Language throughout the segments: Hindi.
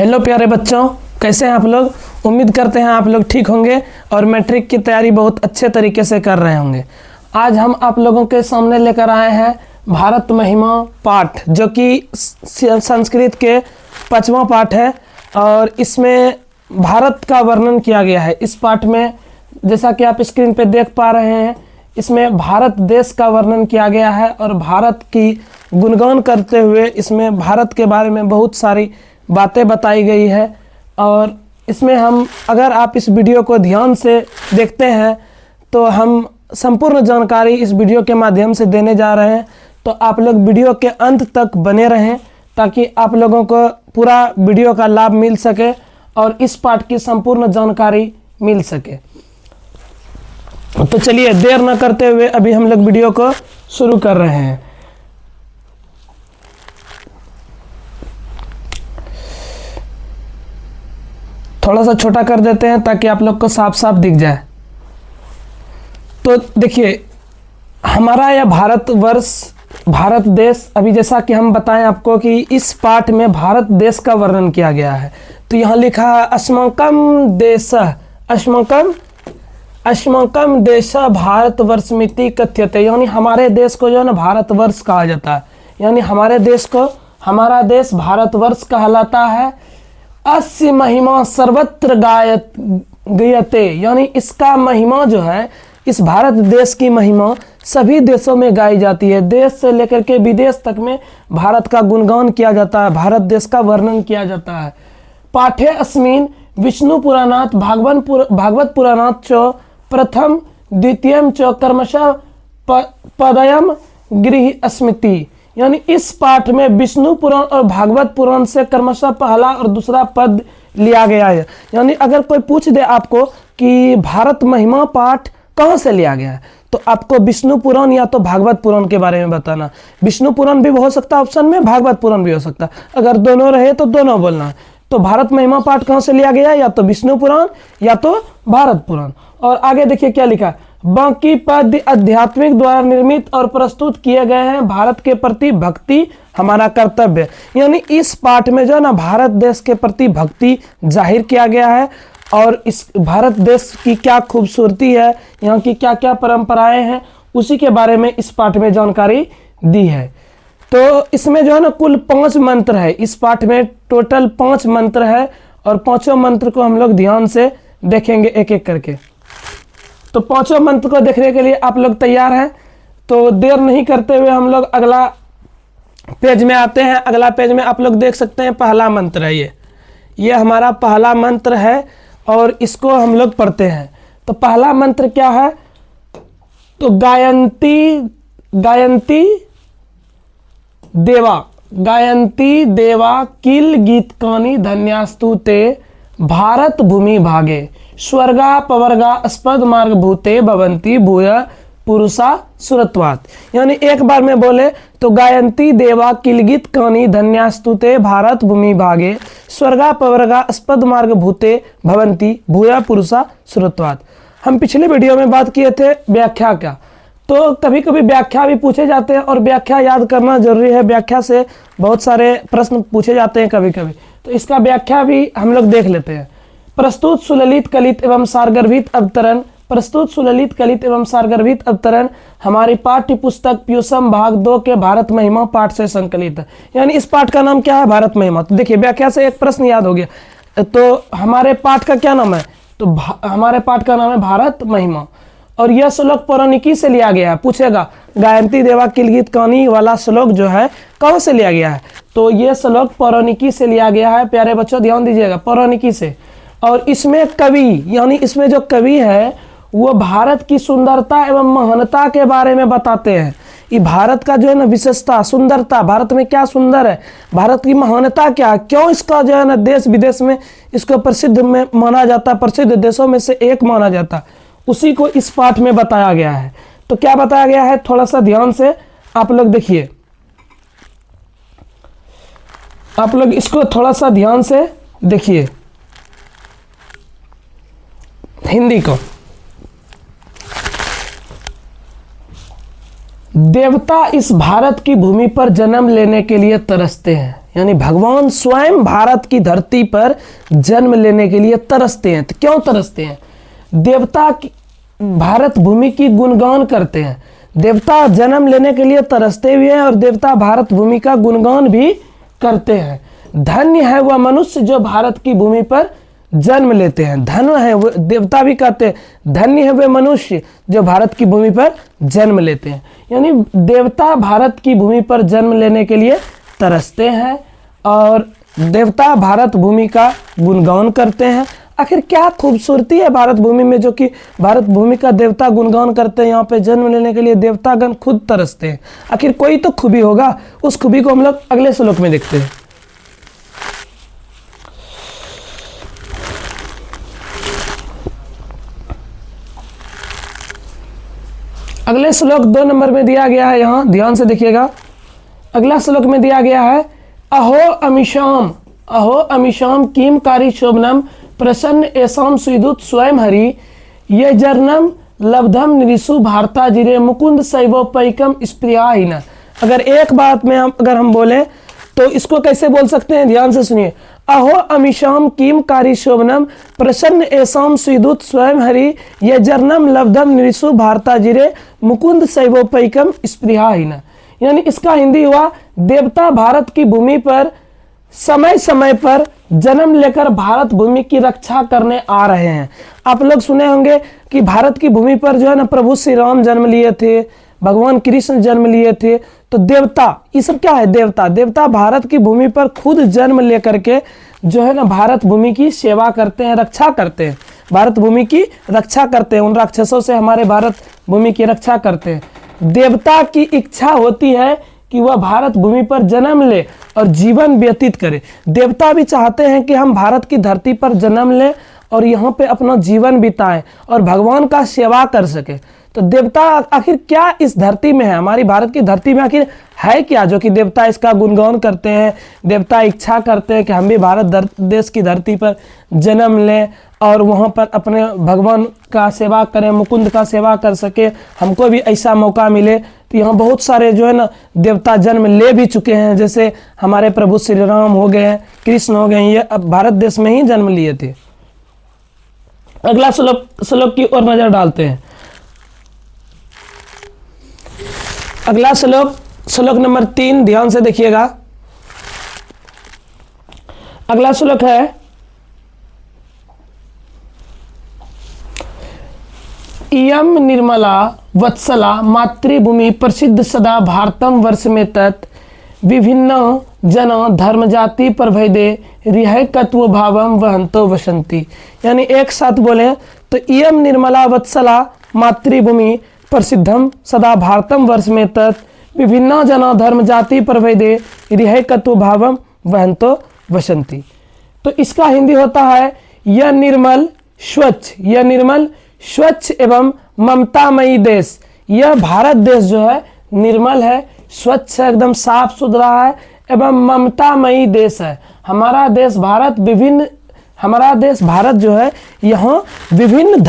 हेलो प्यारे बच्चों, कैसे हैं आप लोग। उम्मीद करते हैं आप लोग ठीक होंगे और मैट्रिक की तैयारी बहुत अच्छे तरीके से कर रहे होंगे। आज हम आप लोगों के सामने लेकर आए हैं भारत महिमा पाठ, जो कि संस्कृत के 5वां पाठ है और इसमें भारत का वर्णन किया गया है। इस पाठ में जैसा कि आप स्क्रीन पे देख पा रहे हैं, इसमें भारत देश का वर्णन किया गया है और भारत की गुणगान करते हुए इसमें भारत के बारे में बहुत सारी बातें बताई गई है। और इसमें हम, अगर आप इस वीडियो को ध्यान से देखते हैं तो हम संपूर्ण जानकारी इस वीडियो के माध्यम से देने जा रहे हैं। तो आप लोग वीडियो के अंत तक बने रहें ताकि आप लोगों को पूरा वीडियो का लाभ मिल सके और इस पाठ की संपूर्ण जानकारी मिल सके। तो चलिए देर न करते हुए अभी हम लोग वीडियो को शुरू कर रहे हैं। थोड़ा सा छोटा कर देते हैं ताकि आप लोग को साफ साफ दिख जाए। तो देखिए, हमारा यह भारतवर्ष, भारत देश, अभी जैसा कि हम बताएं आपको कि इस पाठ में भारत देश का वर्णन किया गया है। तो यहाँ लिखा है अस्माकं देशः, अस्माकं देशः भारतवर्षमिति कथ्यते, यानी हमारे देश को जो है ना भारतवर्ष कहा जाता है, यानी हमारे देश को, हमारा देश भारतवर्ष कहलाता है। अस्य महिमा सर्वत्र गायते, यानी इसका महिमा जो है, इस भारत देश की महिमा सभी देशों में गाई जाती है। देश से लेकर के विदेश तक में भारत का गुणगान किया जाता है, भारत देश का वर्णन किया जाता है। पाठे अस्मिन् विष्णु पुराणात् भागवत पुराणात् च प्रथम द्वितीयम च कर्मशः पदयम गृह स्मृति, यानी इस पाठ में विष्णु पुराण और भागवत पुराण से क्रमशः पहला और दूसरा पद लिया गया है। यानी अगर कोई पूछ दे आपको कि भारत महिमा पाठ कहाँ से लिया गया है, तो आपको विष्णु पुराण या तो भागवत पुराण के बारे में बताना। विष्णु पुराण भी हो सकता है ऑप्शन में, भागवत पुराण भी हो सकता है, अगर दोनों रहे तो दोनों बोलना है। तो भारत महिमा पाठ कहाँ से लिया गया, या तो विष्णु पुराण या तो भारत पुराण। और आगे देखिए क्या लिखा है, बाकी पद आध्यात्मिक द्वारा निर्मित और प्रस्तुत किए गए हैं। भारत के प्रति भक्ति हमारा कर्तव्य, यानी इस पाठ में जो है ना भारत देश के प्रति भक्ति जाहिर किया गया है और इस भारत देश की क्या खूबसूरती है, यहाँ की क्या क्या परंपराएं हैं, उसी के बारे में इस पाठ में जानकारी दी है। तो इसमें जो है ना कुल 5 मंत्र है। इस पाठ में टोटल 5 मंत्र है और 5 मंत्र को हम लोग ध्यान से देखेंगे एक एक करके। तो 5 मंत्र को देखने के लिए आप लोग तैयार हैं? तो देर नहीं करते हुए हम लोग अगला पेज में आते हैं। अगला पेज में आप लोग देख सकते हैं पहला मंत्र है, ये हमारा पहला मंत्र है और इसको हम लोग पढ़ते हैं। तो पहला मंत्र क्या है, तो गायन्ति देवा किल गीतकानि धन्यास्तु ते भारत भूमि भागे स्वर्गा पवर्गा स्पद मार्ग भूते भवंती भूय पुरुषा सुरत्वात्, यानी एक बार में बोले तो गायन्ति देवा किलगित कानी धन्यास्तुते भारत भूमि भागे स्वर्गा पवर्गा स्पद मार्ग भूते भवंती भूय पुरुषा सुरत्वात्। हम पिछले वीडियो में बात किए थे व्याख्या का, तो कभी कभी व्याख्या भी पूछे जाते हैं और व्याख्या याद करना जरूरी है। व्याख्या से बहुत सारे प्रश्न पूछे जाते हैं कभी कभी, तो इसका व्याख्या भी हम लोग देख लेते हैं। प्रस्तुत सुललित कलित एवं सारगर्भित अवतरण, प्रस्तुत सुललित कलित एवं सारगर्भित अवतरण हमारी पाठ्य पुस्तक प्यूसम भाग 2 के भारत महिमा पाठ से संकलित है। यानी इस पाठ का नाम क्या है, भारत महिमा। तो देखिए व्याख्या से एक प्रश्न याद हो गया, तो हमारे पाठ का क्या नाम है, तो हमारे पाठ का नाम है भारत महिमा। और यह श्लोक पौराणिकी से लिया गया है। पूछेगा गायन्ति देवा किलगित कानी वाला श्लोक जो है कहाँ से लिया गया है, तो यह श्लोक पौराणिकी से लिया गया है। प्यारे बच्चों ध्यान दीजिएगा, पौराणिकी से। और इसमें कवि, यानी इसमें जो कवि है वो भारत की सुंदरता एवं महानता के बारे में बताते हैं। ये भारत का जो है ना विशेषता, सुंदरता, भारत में क्या सुंदर है, भारत की महानता क्या है, क्यों इसका जो है ना देश विदेश में इसको प्रसिद्ध में माना जाता है, प्रसिद्ध देशों में से एक माना जाता है, उसी को इस पाठ में बताया गया है। तो क्या बताया गया है, थोड़ा सा ध्यान से आप लोग देखिए, आप लोग इसको थोड़ा सा ध्यान से देखिए हिंदी को। देवता इस भारत की भूमि पर जन्म लेने के लिए तरसते हैं, यानी भगवान स्वयं भारत की धरती पर जन्म लेने के लिए तरसते हैं। तो क्यों तरसते हैं? देवता भारत भूमि की गुणगान करते हैं। देवता जन्म लेने के लिए तरसते भी हैं और देवता भारत भूमि का गुणगान भी करते हैं। धन्य है वह मनुष्य जो भारत की भूमि पर जन्म लेते हैं। धन्य है वो, देवता भी कहते हैं धन्य है वे मनुष्य जो भारत की भूमि पर जन्म लेते हैं। यानी देवता भारत की भूमि पर जन्म लेने के लिए तरसते हैं और देवता भारत भूमि का गुणगान करते हैं। आखिर क्या खूबसूरती है भारत भूमि में जो कि भारत भूमि का देवता गुणगान करते हैं। यहाँ पे जन्म लेने के लिए देवतागण खुद तरसते हैं। आखिर कोई तो खूबी होगा, उस खूबी को हम लोग अगले श्लोक में देखते हैं। अगले श्लोक 2 नंबर में दिया गया है, यहाँ ध्यान से देखिएगा। अगला श्लोक में दिया गया है अहो अमीशाम किम कारी शोभनम प्रसन्न एसाम सुदूत स्वयं हरि ये जर्नम लब्धम निरिसु भारता जिरे मुकुंद शैवोपैकम स्प्रियाहीन। अगर एक बात में अगर हम बोले तो इसको कैसे बोल सकते हैं, ध्यान से सुनिए। अहो अमीशाम किम कारी शोभनम प्रसन्न एसाम सुदूत स्वयं हरि ये जर्नम लब्धम निरिसु भारता जिरे मुकुंद शैवोपैकम स्प्रियाहीन। यानी इसका हिंदी हुआ देवता भारत की भूमि पर समय समय पर जन्म लेकर भारत भूमि की रक्षा करने आ रहे हैं। आप लोग सुने होंगे कि भारत की भूमि पर जो है ना प्रभु श्री राम जन्म लिए थे, भगवान कृष्ण जन्म लिए थे। तो देवता, ये सब क्या है? देवता भारत की भूमि पर खुद जन्म लेकर के जो है ना भारत भूमि की सेवा करते हैं, रक्षा करते हैं, भारत भूमि की रक्षा करते हैं। उन राक्षसों से हमारे भारत भूमि की रक्षा करते हैं। देवता की इच्छा होती है कि वह भारत भूमि पर जन्म ले और जीवन व्यतीत करे। देवता भी चाहते हैं कि हम भारत की धरती पर जन्म लें और यहाँ पे अपना जीवन बिताएं और भगवान का सेवा कर सके। तो देवता आखिर क्या इस धरती में है, हमारी भारत की धरती में आखिर है क्या जो कि देवता इसका गुणगान करते हैं। देवता इच्छा करते हैं कि हम भी भारत देश की धरती पर जन्म लें और वहाँ पर अपने भगवान का सेवा करें, मुकुंद का सेवा कर सके, हमको भी ऐसा मौका मिले। तो यहाँ बहुत सारे जो है ना देवता जन्म ले भी चुके हैं, जैसे हमारे प्रभु श्री राम हो गए, कृष्ण हो गए, ये अब भारत देश में ही जन्म लिए थे। अगला श्लोक की ओर नजर डालते हैं। अगला श्लोक नंबर 3, ध्यान से देखिएगा। अगला श्लोक है इयम निर्मला वत्सला मातृभूमि प्रसिद्ध सदा भारतम वर्ष में तत् विभिन्न जन धर्म जाति प्रभेदे रिहकत्व भावम वहंतो वसंती। यानी एक साथ बोले तो इयम निर्मला वत्सला मातृभूमि प्रसिद्धम सदा भारतम वर्ष में तत् विभिन्न जन धर्म जाति प्रभेदे रिहकत्व भावम वहंतो वसंती। तो इसका हिंदी होता है यह निर्मल स्वच्छ एवं ममतामयी देश। यह भारत देश जो है निर्मल है, स्वच्छ है, एकदम साफ सुथरा है एवं ममतामयी देश है। हमारा देश भारत जो है यहाँ विभिन्न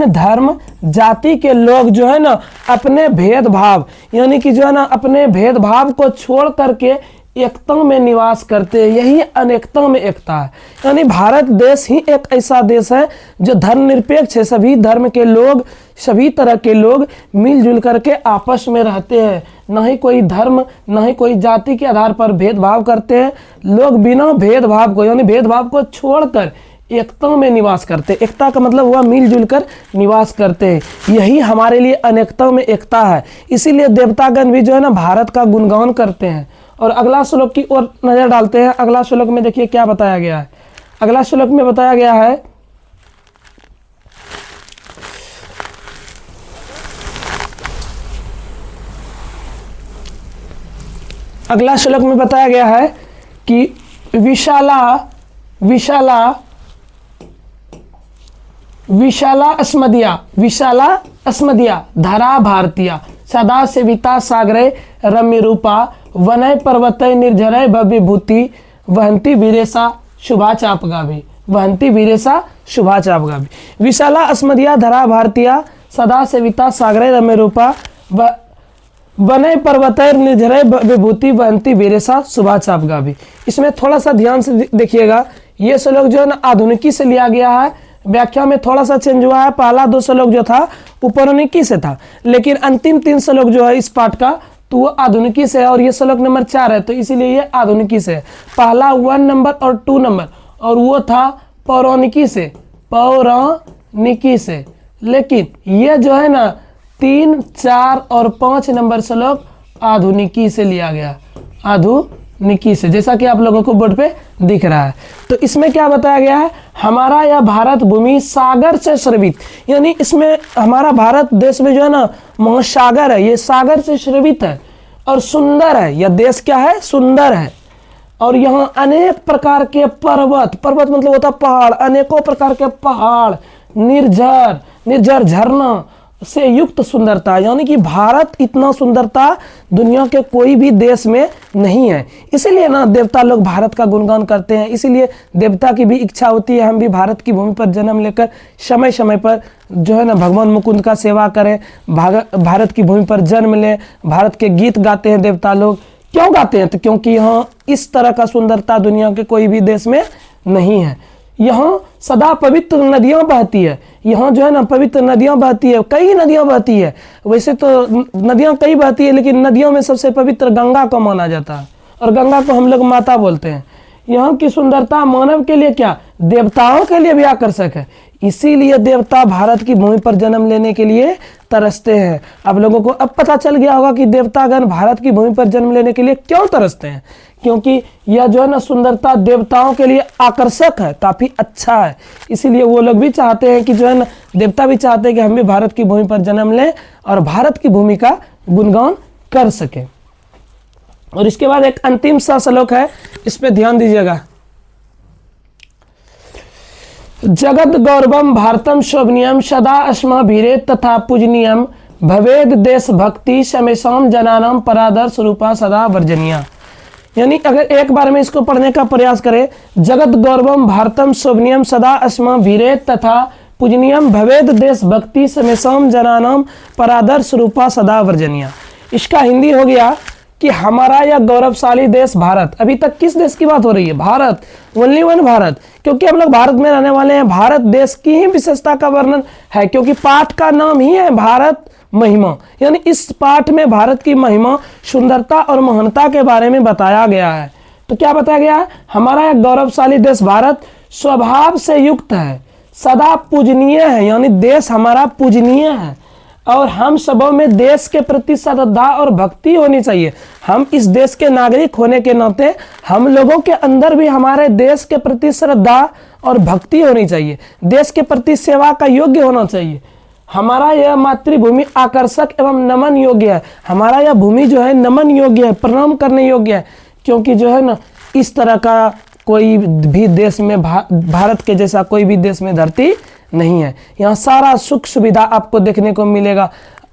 धर्म जाति के लोग जो है ना अपने भेदभाव यानी कि जो है ना अपने भेदभाव को छोड़ करके एकता में निवास करते हैं। यही अनेकता में एकता है। यानी भारत देश ही एक ऐसा देश है जो धर्मनिरपेक्ष है। सभी धर्म के लोग, सभी तरह के लोग मिलजुल करके आपस में रहते हैं। न ही कोई धर्म न ही कोई जाति के आधार पर भेदभाव करते हैं। लोग बिना भेदभाव को यानी भेदभाव को छोड़कर एकता में निवास करते हैं। एकता का मतलब हुआ मिलजुल कर निवास करते हैं। यही हमारे लिए अनेकता में एकता है। इसीलिए देवतागण भी जो है ना भारत का गुणगान करते हैं। और अगला श्लोक की ओर नजर डालते हैं। अगला श्लोक में देखिए क्या बताया गया है। अगला श्लोक में बताया गया है कि विशाला अस्मदिया धरा भारतीया सदा सेविता सागरे रम्य रूपा वनय पर्वतय निर्झरय भविभूति वहंती वीरेशा शुभा चापगाभी। विशाला अस्मदिया धरा भारतीया सदा सेविता सागरे रम्य रूपा बने पर्वतैर निर्झरे विभूति बहंती वीरेशा सुबह चाप गावी। इसमें थोड़ा सा ध्यान से देखिएगा, ये श्लोक जो है ना आधुनिकी से लिया गया है, व्याख्या में थोड़ा सा चेंज हुआ है। पहला 2 श्लोक जो था वो पौराणिकी से था, लेकिन अंतिम 3 श्लोक जो है इस पाठ का तो वो आधुनिकी से है, और ये श्लोक नंबर 4 है तो इसीलिए ये आधुनिकी से है। पहला 1 नंबर और 2 नंबर, और वो था पौराणिकी से, पौराणिकी से। लेकिन ये जो है ना 3, 4 और 5 नंबर श्लोक आधुनिकी से लिया गया, आधुनिकी से, जैसा कि आप लोगों को बोर्ड पे दिख रहा है। तो इसमें क्या बताया गया है, हमारा यह भारत भूमि सागर से स्रवित, यानी इसमें हमारा भारत देश में जो है ना महासागर है, ये सागर से स्रवित है और सुंदर है। यह देश क्या है, सुंदर है। और यहाँ अनेक प्रकार के पर्वत, पर्वत मतलब होता है पहाड़, अनेकों प्रकार के पहाड़, निर्झर, निर्झर झरना से युक्त सुंदरता, यानी कि भारत इतना सुंदरता दुनिया के कोई भी देश में नहीं है। इसीलिए ना देवता लोग भारत का गुणगान करते हैं, इसीलिए देवता की भी इच्छा होती है हम भी भारत की भूमि पर जन्म लेकर समय समय पर जो है ना भगवान मुकुंद का सेवा करें, भारत की भूमि पर जन्म लें। भारत के गीत गाते हैं देवता लोग, क्यों गाते हैं, तो क्योंकि यहाँ इस तरह का सुंदरता दुनिया के कोई भी देश में नहीं है। यहाँ सदा पवित्र नदियाँ बहती है, यहाँ जो है ना पवित्र नदियाँ बहती है, कई नदियाँ बहती है। वैसे तो नदियाँ कई बहती है, लेकिन नदियों में सबसे पवित्र गंगा को माना जाता है, और गंगा को हम लोग माता बोलते हैं। यहाँ की सुंदरता मानव के लिए क्या, देवताओं के लिए भी आकर्षक है। इसीलिए देवता भारत की भूमि पर जन्म लेने के लिए तरसते हैं। आप लोगों को अब पता चल गया होगा कि देवतागण भारत की भूमि पर जन्म लेने के लिए क्यों तरसते हैं, क्योंकि यह जो है ना सुंदरता देवताओं के लिए आकर्षक है, काफी अच्छा है। इसीलिए वो लोग भी चाहते हैं कि जो है ना देवता भी चाहते हैं कि हम भी भारत की भूमि पर जन्म लें और भारत की भूमि का गुणगान कर सकें। और इसके बाद एक अंतिम सा श्लोक है, इस पे ध्यान दीजिएगा। जगत गौरवम भारतम शोभनीयम सदा अस्मा भीरे तथा पूजनीयम भवेद देश भक्ति समेशम जनानाम परादर्श रूपा सदा वर्जनीय। यानी अगर एक बार में इसको पढ़ने का प्रयास करें, जगत गौरवम भारतम शोभनीयम सदा अस्मा भीरे तथा पूजनीयम भवेद देश भक्ति समेशम जनानाम परादर्श रूपा सदा वर्जनीय। इसका हिंदी हो गया कि हमारा यह गौरवशाली देश भारत। अभी तक किस देश की बात हो रही है, भारत, ओनली वन भारत, क्योंकि हम लोग भारत में रहने वाले हैं। भारत देश की ही विशेषता का वर्णन है, क्योंकि पाठ का नाम ही है भारत महिमा, यानी इस पाठ में भारत की महिमा, सुंदरता और महानता के बारे में बताया गया है। तो क्या बताया गया है, हमारा यह गौरवशाली देश भारत स्वभाव से युक्त है, सदा पूजनीय है, यानी देश हमारा पूजनीय है, और हम सबों में देश के प्रति श्रद्धा और भक्ति होनी चाहिए। हम इस देश के नागरिक होने के नाते हम लोगों के अंदर भी हमारे देश के प्रति श्रद्धा और भक्ति होनी चाहिए, देश के प्रति सेवा का योग्य होना चाहिए। हमारा यह मातृभूमि आकर्षक एवं नमन योग्य है, हमारा यह भूमि जो है नमन योग्य है, प्रणाम करने योग्य है, क्योंकि जो है ना इस तरह का कोई भी देश में भारत के जैसा कोई भी देश में धरती नहीं है। यहाँ सारा सुख सुविधा आपको देखने को मिलेगा,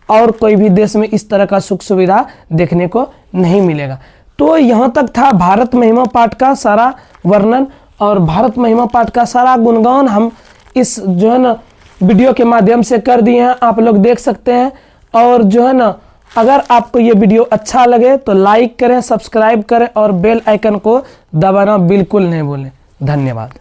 और कोई भी देश में इस तरह का सुख सुविधा देखने को नहीं मिलेगा। तो यहाँ तक था भारत महिमा पाठ का सारा वर्णन और भारत महिमा पाठ का सारा गुणगान हम इस जो है ना वीडियो के माध्यम से कर दिए हैं, आप लोग देख सकते हैं। और जो है ना अगर आपको ये वीडियो अच्छा लगे तो लाइक करें, सब्सक्राइब करें और बेल आइकन को दबाना बिल्कुल नहीं भूलें। धन्यवाद।